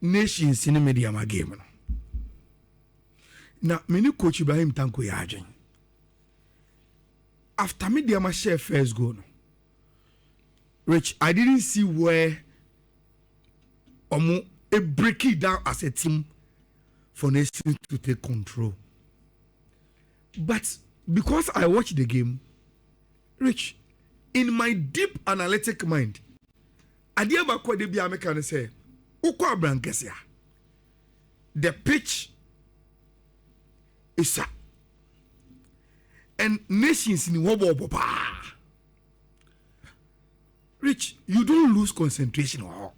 nations in the media game. Now, many coach Ibrahim Tanko Yajin. After media ma share first goal. Rich, I didn't see where a break it down as a team for nations to take control. But because I watched the game, Rich, in my deep analytic mind, Adia Bakwa de Bia American say, Ukwa Brankesia. The pitch is up. And nations in Wobo. Rich, you don't lose concentration at all.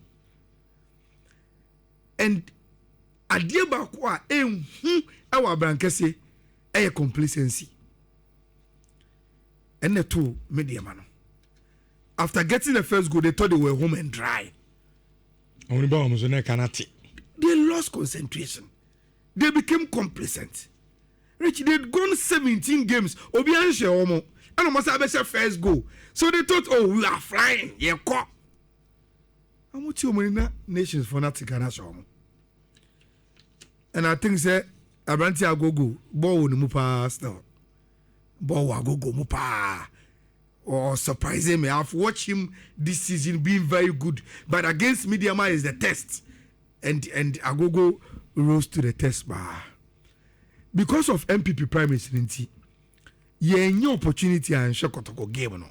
And Adia Bakwa, our Brankesi, a complacency. And the two media man. After getting the first goal, they thought they were home and dry. They lost concentration. They became complacent. Rich, they'd gone 17 games. Obianshe Omo. And almost have a first goal. So they thought, oh, we are flying. Yeah, co. I'm with you, Marina nations for nothing. And I think, say, Abranti Agogo, Bo Mupa still. Bo Agogo Mupa. Or surprising me. I've watched him this season being very good. But against Midiama is the test. And Agogo rose to the test bar. Because of MPP primaries, yeah, no opportunity and Kotoko game. No.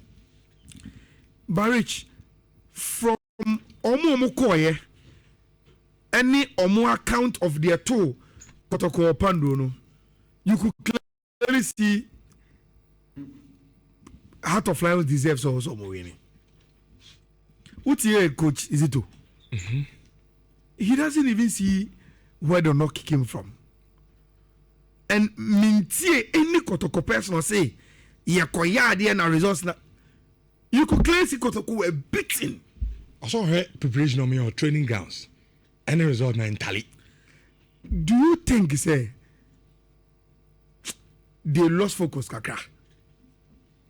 Barrich, from Omo Koye, any Omo account of their two Kotoko Pando, no, you could clearly see Heart of Lions deserves also winning. What's your coach is it to? He doesn't even see where the knock came from. And mintie any Kotoko person say, Yakoya and results na. You could clearly see Kotoko were beaten. I saw her preparation on your training grounds. Any result na entirely. Do you think say they lost focus kakra?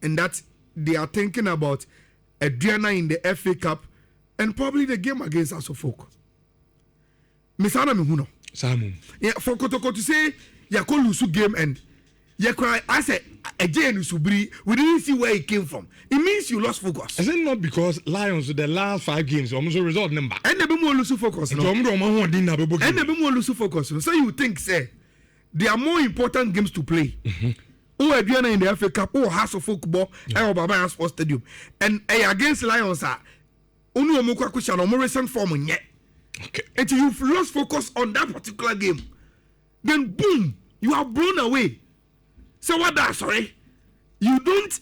And that they are thinking about Adriana in the FA Cup and probably the game against Asofok. Misana Mihuno. Samu. Yeah, for Kotoko to say Yako Lusu game and Yakwa, I said, again, Subri, we didn't see where it came from. It means you lost focus. Is it not because Lions, the last 5 games, almost a result number? And never more lose focus. And never more lose focus. So you think, say, there are more important games to play. Oh, Adriana in the FA Cup, oh, House of Football, and Baba Sports Stadium. And against Lions, only a more question or more recent form yet. Okay. And you've lost focus on that particular game. Then boom, you are blown away. So what that, sorry? You don't,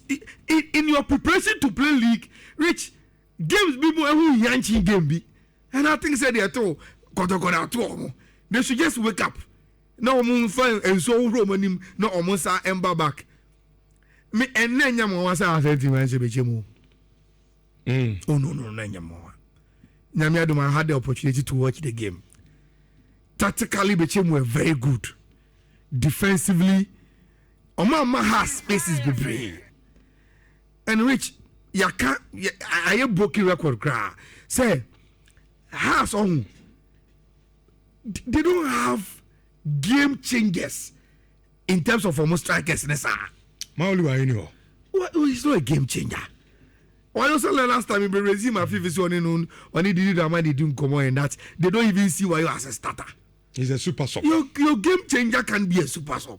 in your preparation to play league, Rich, games be more who yanchi game be. And I think said they are told, they should just wake up. No moon fine and so Romanim, no almost ember back. Me and Nanya Mawasa said to Bechem. Oh no, Nanya Mawa. Namiaduma had the opportunity to watch the game. Tactically, Bechem were very good. Defensively, Omama has spaces be brave. And Rich, I have broken record. Say, has on. They don't have game changers in terms of almost strikers. It's not a game changer. Why also last time we resume a Fifi on it did the money doing come on and that they don't even see why you as a starter. He's a super sub. Your game changer can be a super sub.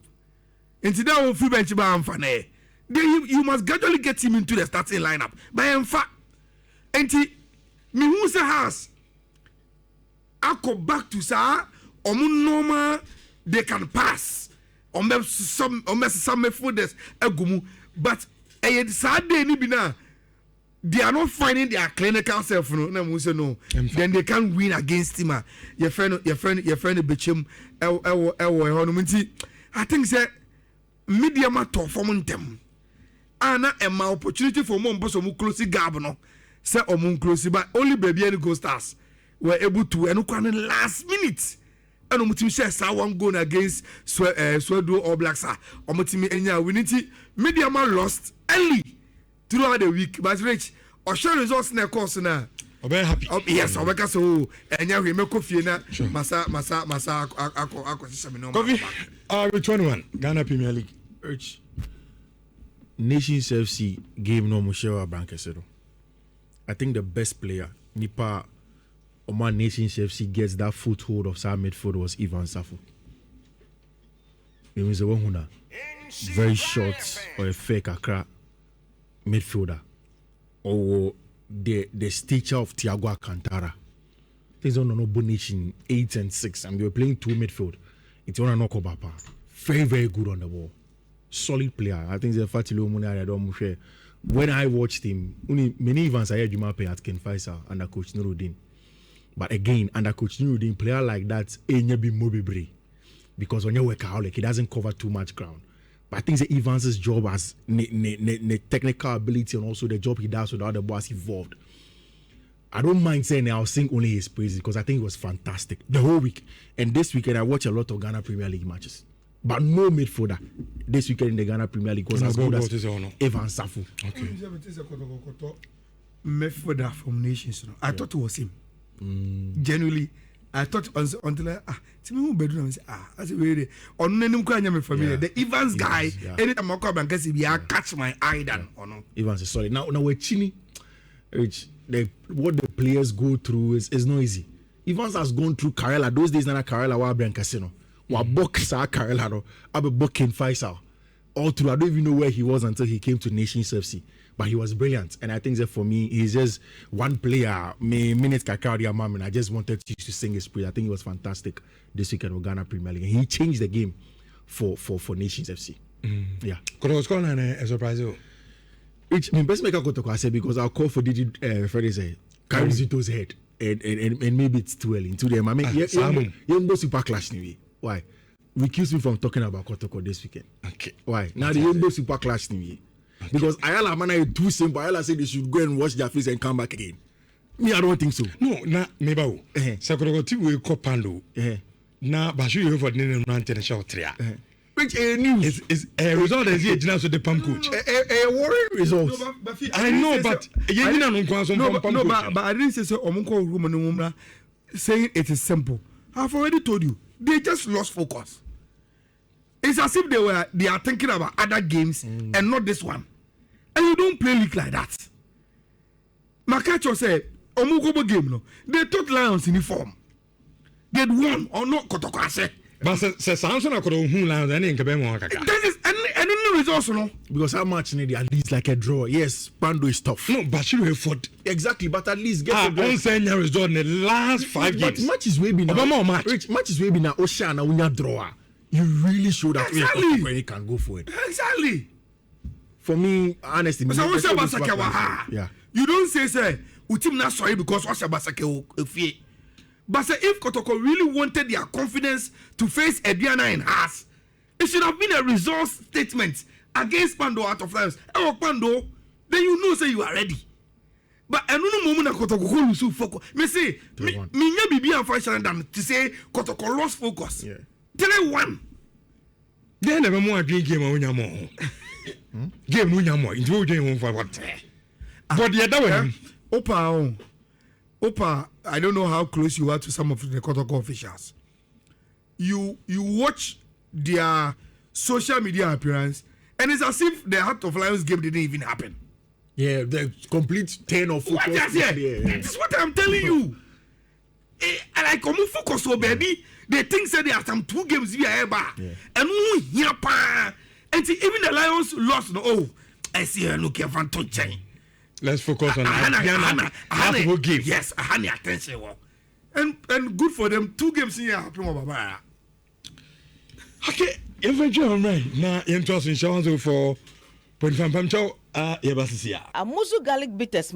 And today I will free bench by Amfane. You must gradually get him into the starting lineup. By Amfa. And me who say has I go back to sa normal they can pass. Some folders agumu. But a sad day ni bina. They are not finding their clinical self. No, then they can't win against him. Your friend Bechem. I think that media matter for them. Ana my opportunity for more person close gabno. Say close, but only baby and go stars were able to and last minute. And Mutim says I won't go against Swedo or Blacks. Omotimi Enya winity media man lost early throughout the week, but Rich or share results in a course now. Obe happy. Yes, Obeka so enya we make coffee na masa ako system no. Coffee. With 21 Ghana Premier League. Nations FC game no Mushewa Brankesero. I think the best player Nipa Oman Nations FC gets that foothold of Sam midfield was Ivan Safu. It was a one very short or a fake Accra midfielder. Or the stature of Thiago Alcantara. Things on no nation 8 and 6, and they were playing 2 midfield. It's on a knock Bapa. Very, very good on the ball. Solid player. I think the Fatilo Munari. When I watched him, many events I had Juma pay at Ken Faisal under Coach Nuruddin. But again, under Coach Nuruddin, player like that, be mobile because when you work out, like he doesn't cover too much ground. But I think the Evans' job as technical ability and also the job he does without the ball has evolved. I don't mind saying I'll sing only his praises because I think it was fantastic the whole week. And this weekend I watch a lot of Ghana Premier League matches. But no midfielder this weekend in the Ghana Premier League was as good as Evan Safu. Okay. Midfielder from Nations. I thought it was him. Genuinely, I thought until I that's really on any familiar. The Evans guy, anytime I come and catch my eye than or no. Evans is solid. Now we're Chini. What the players go through is not easy. Evans has gone through Karela. Those days, na Karela wa Brian Casino. Wa book sa Karela no. Abe booking Faisal. All through, I don't even know where he was until he came to Nations FC. But he was brilliant, and I think that for me, he's just one player. Minutes Kakari Amam, and I just wanted to sing his praise. I think he was fantastic this weekend with Ghana Premier League. And he changed the game for Nations FC. Yeah. Kotoko's calling a surprise. Which best make a Kotoko, I said, because I'll call for Didi Freddy say carry Zito's head, and maybe it's too early into them. I mean, you super clash anyway. Why? Recuse me from talking about Kotoko this weekend. Okay. Why? Now the Yembo super clash anyway. Okay. Because Ayala man is too simple. Ayala said they should go and wash their face and come back again. Me, I don't think so. No, maybe. Sakura team will call Pando. Now, but you for the mountain shout tria. Which news is a result as yet now so the pump coach. A worrying result. I know, but but I didn't say so. Omunko room saying it is simple. I've already told you. They just lost focus. It's as if they are thinking about other games and not this one. And you don't play league like that. Makacho said, Omukobo game, no. They took Lions in uniform. They'd won or not Kotoko said. But Samson I could Lions and in Kabemo. That is and no results, no. Because how much need at least like a draw? Yes, Pando is tough. No, but you have fought. Exactly, but at least get the one saying there is done the last 5 games. But match is way be now. Match is way be now Oceana when you draw. You really show that when you can go for it. Exactly. For me, honestly, yeah. You don't say Utim not sorry because what's a basake. But say if Kotoko really wanted their confidence to face Ediana in Haas, it should have been a resource statement against Pando out of Lions. Pando, then you know say you are ready. But I don't know moment Kotoko lose focus. Me say me be unfortunate than to say Kotoko lost focus. Yeah. 3-1. Then never more game on your more. Game on your more. Into game for what? But the other one, Opa, I don't know how close you are to some of the Kotoko officials. You watch their social media appearance, and it's as if the Heart of Lions game didn't even happen. Yeah, the complete 10 of focus. That is what I'm telling you. And I come focus so baby. They think say there are some 2 games we are ever. And even the Lions lost. No, I see her looking for to let's focus on Hana game. Yes, Hana attention. And good for them. 2 games here happen. Okay, eventually, right now, interesting chance for 0.5 Yabasisia. A musu garlic bitters.